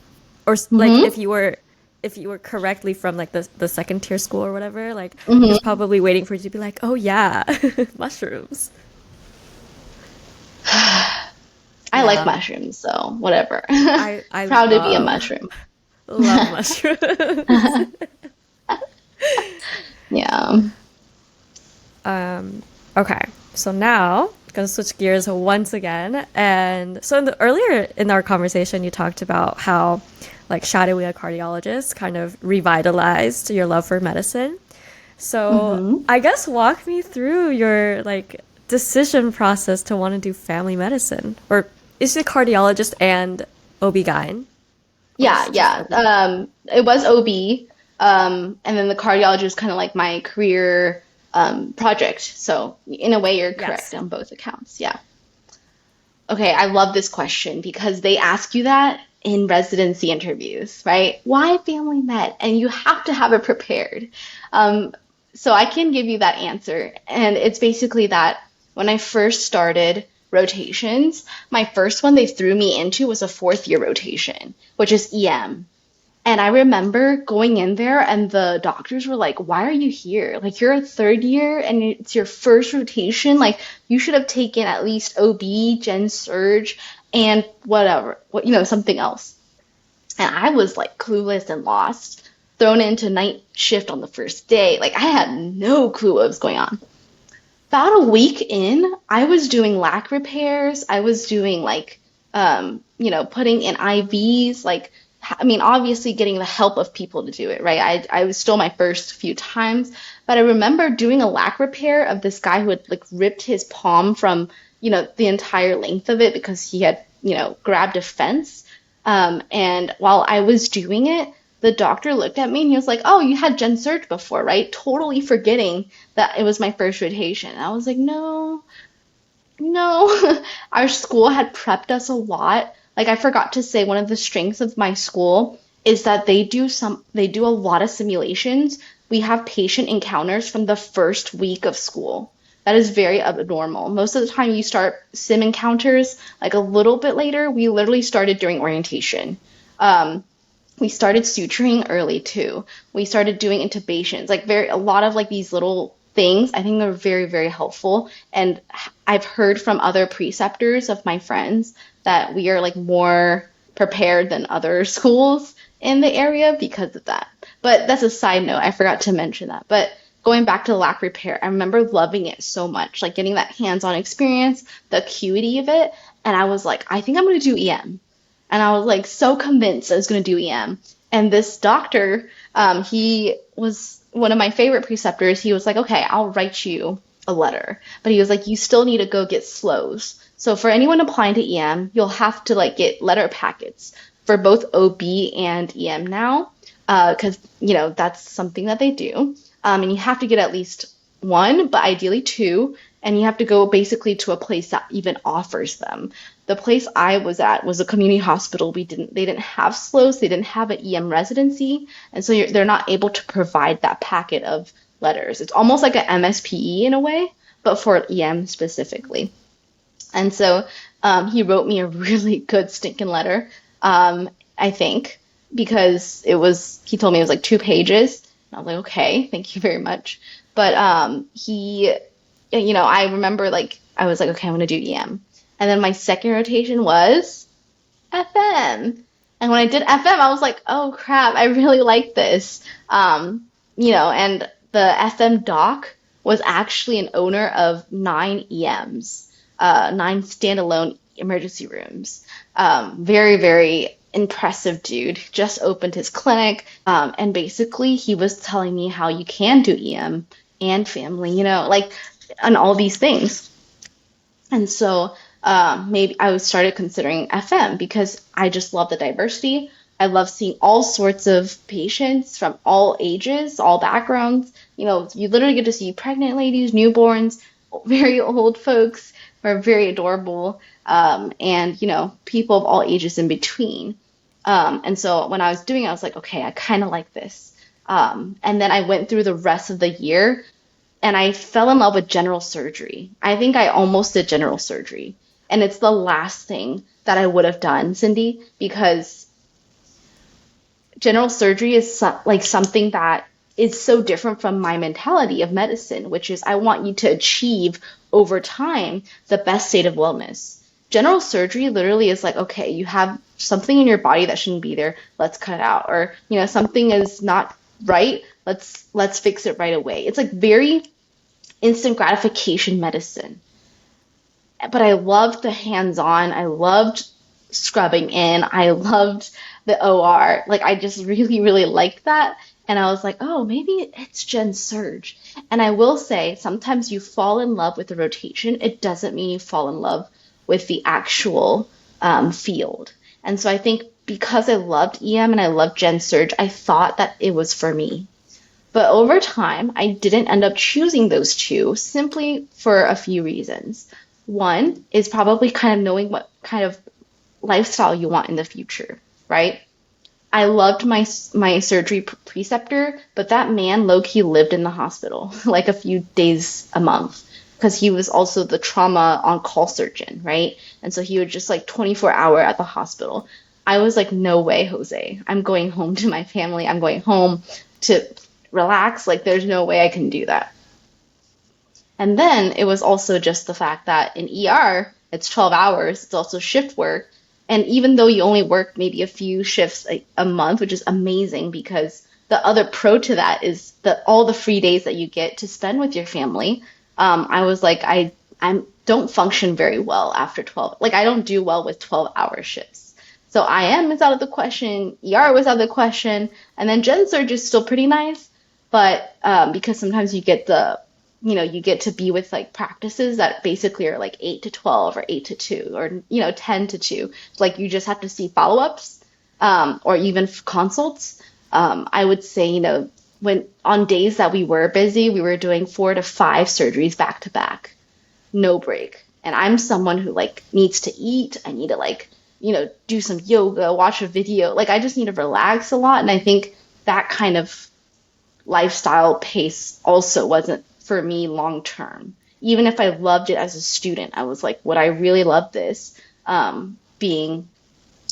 or like if Hmm. you were if you were correctly from like the second tier school or whatever, like it's Hmm. probably waiting for you to be like, oh yeah, mushrooms. I like Yeah, mushrooms, so whatever. I Proud to be a mushroom. love mushrooms. Yeah. Okay, so now gonna switch gears once again. And so in the earlier in our conversation, you talked about how like shadowing a cardiologist kind of revitalized your love for medicine. So Hmm. I guess walk me through your like decision process to want to do family medicine, or is it cardiologist and OB-GYN, or Yeah, is it just yeah. OB? It was OB, and then the cardiology was kind of like my career project. So in a way, you're correct Yes. on both accounts. Yeah. Okay, I love this question because they ask you that in residency interviews, right? Why family med? And you have to have it prepared. Um, so I can give you that answer. And it's basically that when I first started rotations, my first one they threw me into was a fourth year rotation, which is EM. And I remember going in there and the doctors were like, "Why are you here? Like you're a third year and it's your first rotation. Like you should have taken at least OB, Gen Surge, and whatever, something else." And I was like clueless and lost, thrown into night shift on the first day. Like I had no clue what was going on. About a week in, I was doing lac repairs. I was doing like, putting in IVs. Like, I mean, obviously getting the help of people to do it, right? I was still my first few times, but I remember doing a lac repair of this guy who had like ripped his palm from, the entire length of it because he had, grabbed a fence. And while I was doing it, the doctor looked at me and he was like, "Oh, you had gen surg before, right?" Totally forgetting that it was my first rotation. And I was like, "No, no." Our school had prepped us a lot. Like I forgot to say one of the strengths of my school is that they do a lot of simulations. We have patient encounters from the first week of school. That is very abnormal. Most of the time you start sim encounters like a little bit later. We literally started during orientation. Um, we started suturing early too. We started doing intubations, like very a lot of like these little things. I think they're very, very helpful. And I've heard from other preceptors of my friends that we are like more prepared than other schools in the area because of that. But that's a side note. I forgot to mention that. But going back to the lac repair, I remember loving it so much, like getting that hands-on experience, the acuity of it. And I was like, I think I'm going to do EM, and I was like so convinced I was going to do EM. And this doctor, he was one of my favorite preceptors. He was like, "Okay, I'll write you a letter," but he was like, "You still need to go get slows. So for anyone applying to EM, you'll have to like get letter packets for both OB and EM now, because that's something that they do. And you have to get at least one, but ideally two, and you have to go basically to a place that even offers them. The place I was at was a community hospital. They didn't have SLOS, they didn't have an EM residency, and so they're not able to provide that packet of letters. It's almost like an MSPE in a way, but for EM specifically. And so he wrote me a really good stinking letter, I think, because he told me it was like 2 pages. And I was like, "Okay, thank you very much." But I remember like, I was like, "Okay, I'm going to do EM." And then my second rotation was FM. And when I did FM, I was like, "Oh crap, I really like this." And the FM doc was actually an owner of 9 EMs, 9 standalone emergency rooms. Very, very impressive dude. Just opened his clinic. And basically, he was telling me how you can do EM and family, like, and all these things. And so maybe I started considering FM because I just love the diversity. I love seeing all sorts of patients from all ages, all backgrounds. You literally get to see pregnant ladies, newborns, very old folks who are very adorable, and people of all ages in between. And so when I was doing it, I was like, "Okay, I kind of like this." And then I went through the rest of the year and I fell in love with general surgery. I think I almost did general surgery. And it's the last thing that I would have done, Cindy, because general surgery is like something that is so different from my mentality of medicine, which is I want you to achieve over time the best state of wellness. General surgery literally is like, okay, you have something in your body that shouldn't be there, let's cut it out. Or, something is not right, let's fix it right away. It's like very instant gratification medicine. But I loved the hands-on. I loved scrubbing in. I loved the OR. Like I just really, really liked that. And I was like, oh, maybe it's Gen Surge. And I will say, sometimes you fall in love with the rotation. It doesn't mean you fall in love with the actual field. And so I think because I loved EM and I loved Gen Surge, I thought that it was for me. But over time, I didn't end up choosing those two simply for a few reasons. One is probably kind of knowing what kind of lifestyle you want in the future, right? I loved my surgery preceptor, but that man low-key lived in the hospital like a few days a month because he was also the trauma on-call surgeon, right? And so he would just like 24-hour at the hospital. I was like, no way, Jose. I'm going home to my family. I'm going home to relax. Like, there's no way I can do that. And then it was also just the fact that in ER, it's 12 hours. It's also shift work. And even though you only work maybe a few shifts a month, which is amazing because the other pro to that is that all the free days that you get to spend with your family. I was like, I don't function very well after 12. Like, I don't do well with 12-hour shifts. So IM is out of the question. ER was out of the question. And then Gen Surg is still pretty nice. But because sometimes you get you get to be with like practices that basically are like 8 to 12 or 8 to 2 or 10 to 2. Like you just have to see follow-ups or even consults. I would say, when on days that we were busy, we were doing 4 to 5 surgeries back to back, no break. And I'm someone who like needs to eat. I need to like, do some yoga, watch a video. Like I just need to relax a lot. And I think that kind of lifestyle pace also wasn't for me long term. Even if I loved it as a student, I was like, would I really love this? Being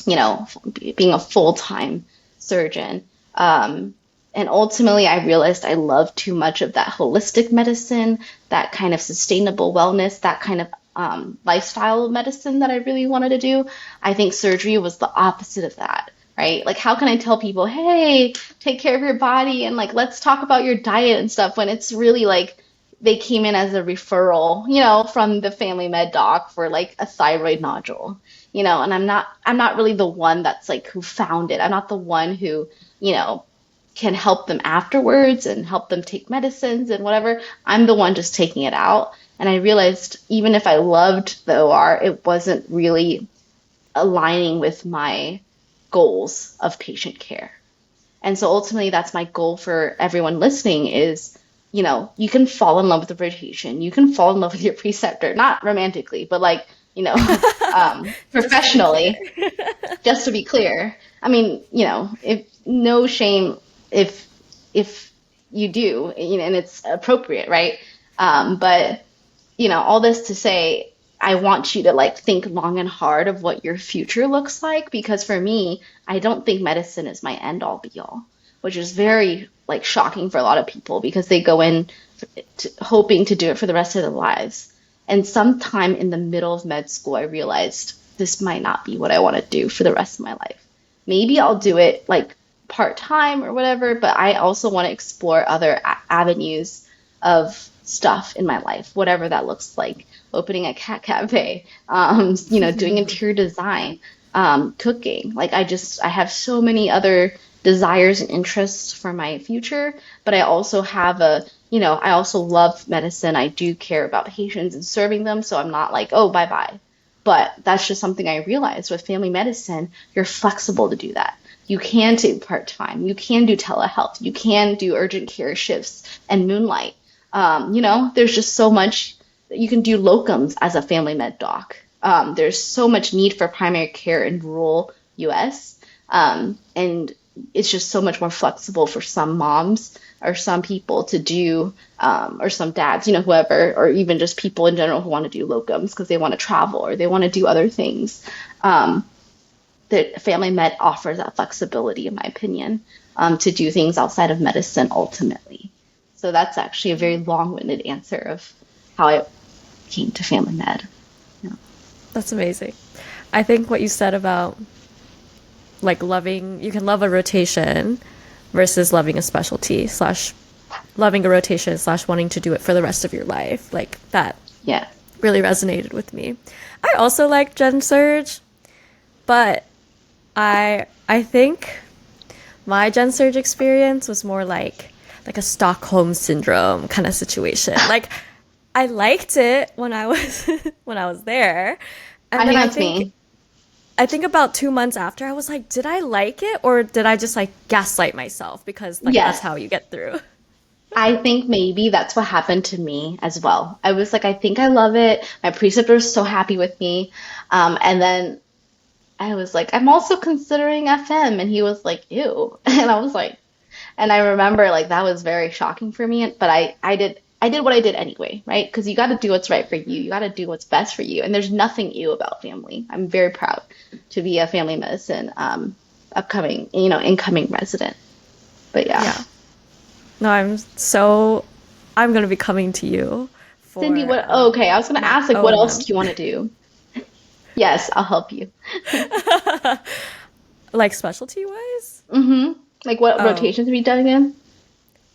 a full-time surgeon. And ultimately, I realized I loved too much of that holistic medicine, that kind of sustainable wellness, that kind of lifestyle medicine that I really wanted to do. I think surgery was the opposite of that. Right? Like, how can I tell people, hey, take care of your body and like, let's talk about your diet and stuff when it's really like they came in as a referral, from the family med doc for like a thyroid nodule, and I'm not really the one that's like who found it. I'm not the one who, can help them afterwards and help them take medicines and whatever. I'm the one just taking it out. And I realized even if I loved the OR, it wasn't really aligning with my goals of patient care. And so ultimately that's my goal for everyone listening is, you can fall in love with the rotation. You can fall in love with your preceptor, not romantically, but like, professionally, just to be clear. I mean, if no shame if you do, and it's appropriate, right? But, all this to say, I want you to like think long and hard of what your future looks like, because for me, I don't think medicine is my end all be all, which is very like shocking for a lot of people because they go in hoping to do it for the rest of their lives. And sometime in the middle of med school, I realized this might not be what I want to do for the rest of my life. Maybe I'll do it like part-time or whatever, but I also want to explore other avenues of stuff in my life, whatever that looks like. Opening a cat cafe, doing interior design, cooking. Like I have so many other desires and interests for my future, but I also have I also love medicine. I do care about patients and serving them, so I'm not like, oh, bye-bye. But that's just something I realized with family medicine, you're flexible to do that. You can do part-time. You can do telehealth. You can do urgent care shifts and moonlight. There's just so much. You can do locums as a family med doc. There's so much need for primary care in rural US. And it's just so much more flexible for some moms or some people to do, or some dads, whoever, or even just people in general who want to do locums because they want to travel or they want to do other things. the family med offers that flexibility, in my opinion, to do things outside of medicine ultimately. So that's actually a very long-winded answer of how I came to family med. Yeah. That's amazing. I think what you said about like loving, you can love a rotation versus loving a specialty slash loving a rotation slash wanting to do it for the rest of your life. Like that Yeah. really resonated with me. I also like Gen Surge, but I think my Gen Surge experience was more like a Stockholm syndrome kind of situation. Like I liked it when I was when I was there. I And then think that's me. I think about 2 months after I was like, did I like it or did I just like gaslight myself because like that's how Yes. you get through? I think maybe that's what happened to me as well. I was like, I think I love it. My preceptor was so happy with me. And then I was like, I'm also considering FM. And he was like, ew. And I was like, and I remember like that was very shocking for me. But I did what I did anyway, right? Because you got to do what's right for you. You got to do what's best for you. And there's nothing ew about family. I'm very proud to be a family medicine upcoming, incoming resident. But yeah. Yeah. No, I'm gonna be coming to you Cindy, for what? Oh, okay, I was gonna my ask like, what else OMM. do you want to do? Yes, I'll help you. Like specialty wise? Like, what Oh, rotations have you done again?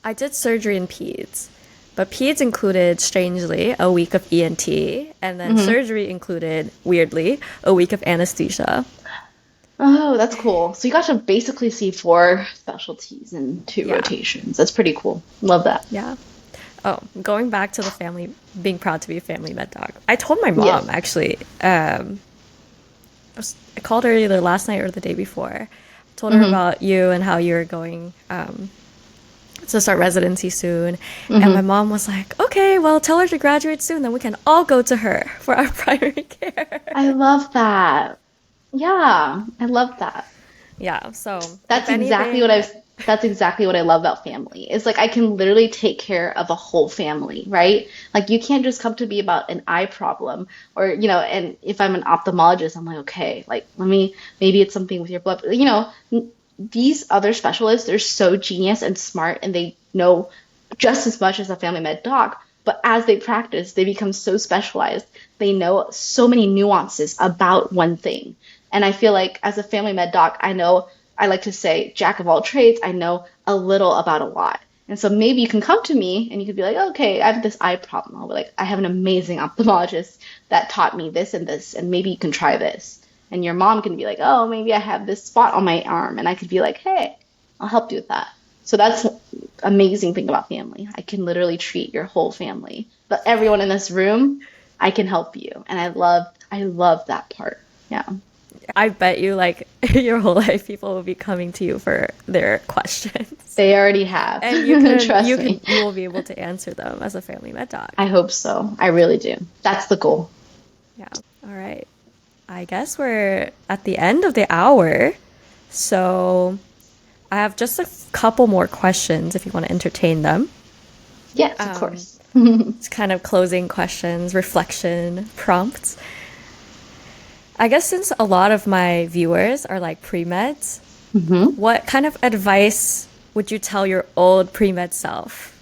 I did surgery in peds, but peds included, strangely, a week of ENT, and then surgery included, weirdly, a week of anesthesia. Oh, that's cool. So you got to basically see four specialties in two Yeah, rotations. That's pretty cool. Love that. yeah. Oh, going back to the family, being proud to be a family med doc. I told my Yes. mom actually. I called her either last night or the day before. Told her hmm about you and how you're going to start residency soon. And my hmm mom was like, okay, well, tell her to graduate soon, then we can all go to her for our primary care. I love that. Yeah, I love that. Yeah, so if That's exactly what anything, I've that's exactly what I love about family. It's like I can literally take care of a whole family, right? Like you can't just come to me about an eye problem or, and if I'm an ophthalmologist, I'm like, okay, like maybe it's something with your blood. These other specialists, they're so genius and smart and they know just as much as a family med doc, but as they practice, they become so specialized. They know so many nuances about one thing. And I feel like as a family med doc, I like to say, jack of all trades, I know a little about a lot. And so maybe you can come to me and you could be like, okay, I have this eye problem. I'll be like, I have an amazing ophthalmologist that taught me this, and maybe you can try this. And your mom can be like, oh, maybe I have this spot on my arm. And I could be like, hey, I'll help you with that. So that's the amazing thing about family. I can literally treat your whole family. But everyone in this room, I can help you. And I love that part. Yeah. I bet you, like, your whole life, people will be coming to you for their questions. They already have. And Trust me. you will be able to answer them as a family med doc. I hope so. I really do. That's the goal. Yeah. All right. I guess we're at the end of the hour. So I have just a couple more questions if you want to entertain them. Yes, of course. It's kind of closing questions, reflection prompts. I guess since a lot of my viewers are like pre-meds, what kind of advice would you tell your old pre-med self?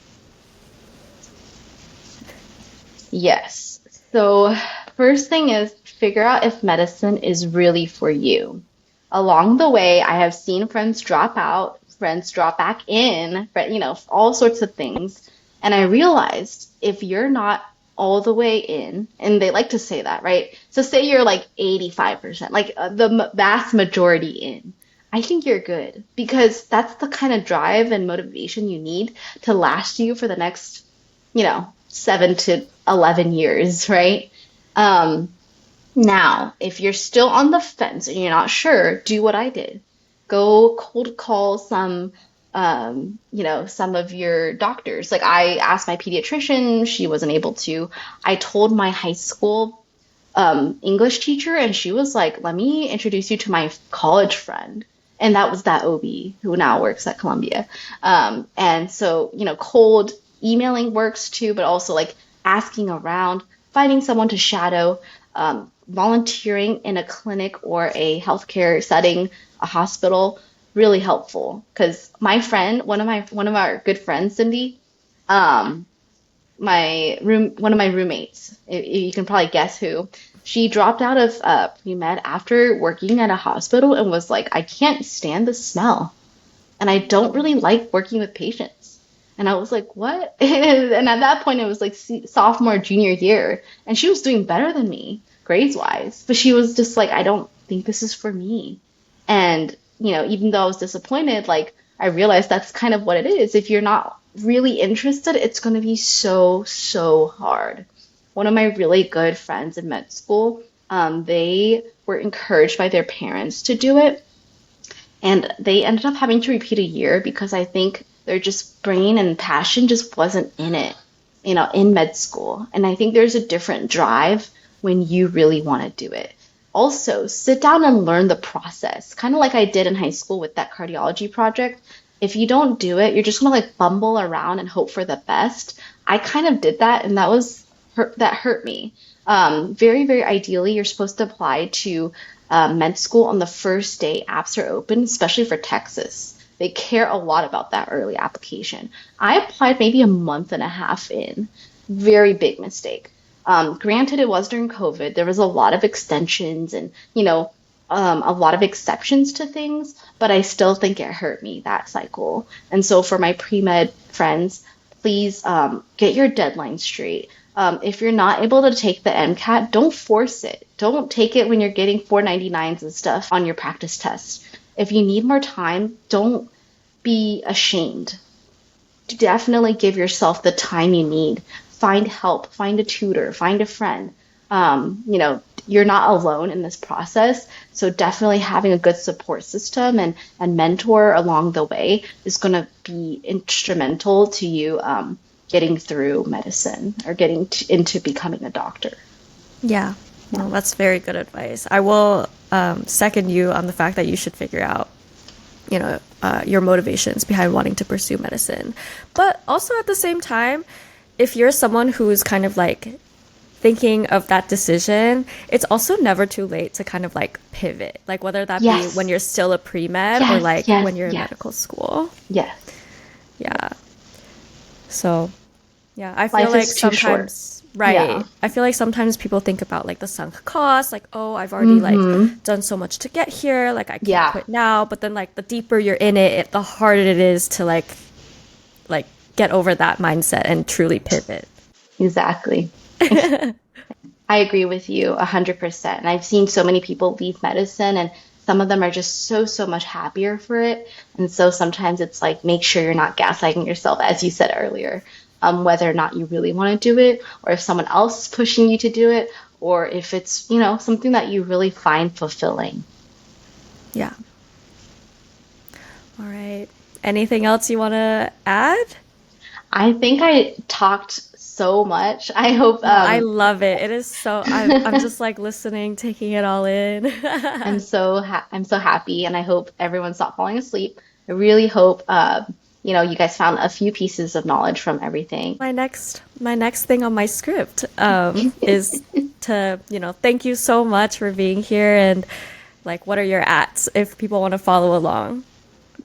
Yes. So, first thing is figure out if medicine is really for you. Along the way, I have seen friends drop out, friends drop back in, all sorts of things. And I realized if you're not all the way in, and they like to say that, right? So say you're like 85%, like the vast majority in. I think you're good because that's the kind of drive and motivation you need to last you for the next, 7 to 11 years, right? Um, Now, if you're still on the fence and you're not sure, do what I did. Go cold call some of your doctors. Like I asked my pediatrician, she wasn't able to. I told my high school English teacher, and she was like, "Let me introduce you to my college friend." And that was that OB who now works at Columbia. And so, cold emailing works too, but also like asking around, finding someone to shadow. volunteering in a clinic or a healthcare setting, a hospital, really helpful. Because my friend, one of our good friends, Cindy, um, one of my roommates, you can probably guess who, she dropped out of pre-med after working at a hospital and was like, I can't stand the smell and I don't really like working with patients. And I was like, what? And at that point, it was like sophomore, junior year, and she was doing better than me grades wise. But she was just like, I don't think this is for me. And, even though I was disappointed, like I realized that's kind of what it is. If you're not really interested, it's going to be so, so hard. One of my really good friends in med school, they were encouraged by their parents to do it, and they ended up having to repeat a year because I think their just brain and passion just wasn't in it, in med school. And I think there's a different drive when you really want to do it. Also, sit down and learn the process, kind of like I did in high school with that cardiology project. If you don't do it, you're just gonna like bumble around and hope for the best. I kind of did that, and that hurt me. Very, very ideally, you're supposed to apply to med school on the first day apps are open, especially for Texas. They care a lot about that early application. I applied maybe a month and a half in. Very big mistake. Granted, it was during COVID. There was a lot of extensions and, a lot of exceptions to things, but I still think it hurt me that cycle. And so for my pre-med friends, please get your deadline straight. If you're not able to take the MCAT, don't force it. Don't take it when you're getting 499s and stuff on your practice test. If you need more time, don't be ashamed. Definitely give yourself the time you need. Find help, find a tutor, find a friend. You're not alone in this process. So definitely having a good support system and mentor along the way is going to be instrumental to you getting through medicine or getting into becoming a doctor. Yeah, well, that's very good advice. I will second you on the fact that you should figure out, your motivations behind wanting to pursue medicine. But also at the same time, if you're someone who's kind of like thinking of that decision, it's also never too late to kind of like pivot, like whether that be when you're still a pre-med or like when you're in medical school. Yes. Yeah. So, yeah, I feel like sometimes, right. Yeah. I feel like sometimes people think about like the sunk cost, like, oh, I've already like done so much to get here, like I can't quit now. But then like the deeper you're in it, the harder it is to like get over that mindset and truly pivot. Exactly. I agree with you 100%. And I've seen so many people leave medicine and some of them are just so, so much happier for it. And so sometimes it's like, make sure you're not gaslighting yourself, as you said earlier, whether or not you really want to do it, or if someone else is pushing you to do it, or if it's, something that you really find fulfilling. Yeah. All right. Anything else you want to add? I think I talked so much. I hope. I love it. It is so. I'm just like listening, taking it all in. I'm so happy, and I hope everyone stopped falling asleep. I really hope you guys found a few pieces of knowledge from everything. My next thing on my script is to thank you so much for being here, and like what are your ats if people want to follow along?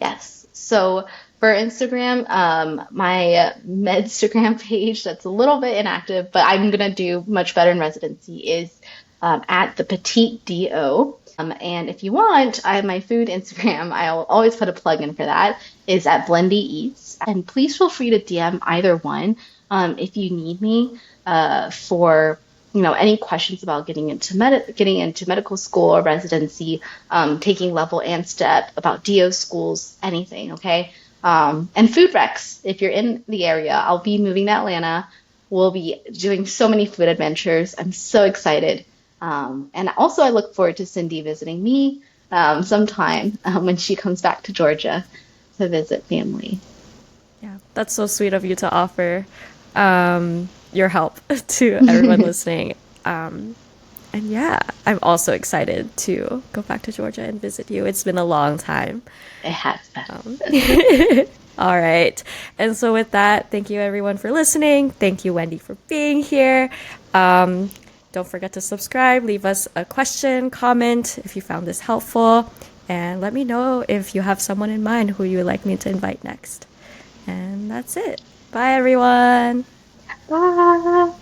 Yes. So for Instagram, my Medstagram page that's a little bit inactive, but I'm gonna do much better in residency is at the Petite Do. And if you want, I have my food Instagram. I'll always put a plug in for that. Is at Blendy Eats, and please feel free to DM either one if you need me for any questions about getting into medical school or residency, taking level and step, about DO schools, anything. Okay. And food recs. If you're in the area, I'll be moving to Atlanta. We'll be doing so many food adventures. I'm so excited. And also I look forward to Cindy visiting me sometime when she comes back to Georgia to visit family. Yeah, that's so sweet of you to offer your help to everyone listening. And yeah, I'm also excited to go back to Georgia and visit you. It's been a long time. It has been. All right. And so with that, thank you everyone for listening. Thank you, Wendy, for being here. Don't forget to subscribe, leave us a question, comment if you found this helpful, and let me know if you have someone in mind who you would like me to invite next. And that's it. Bye, everyone. Bye.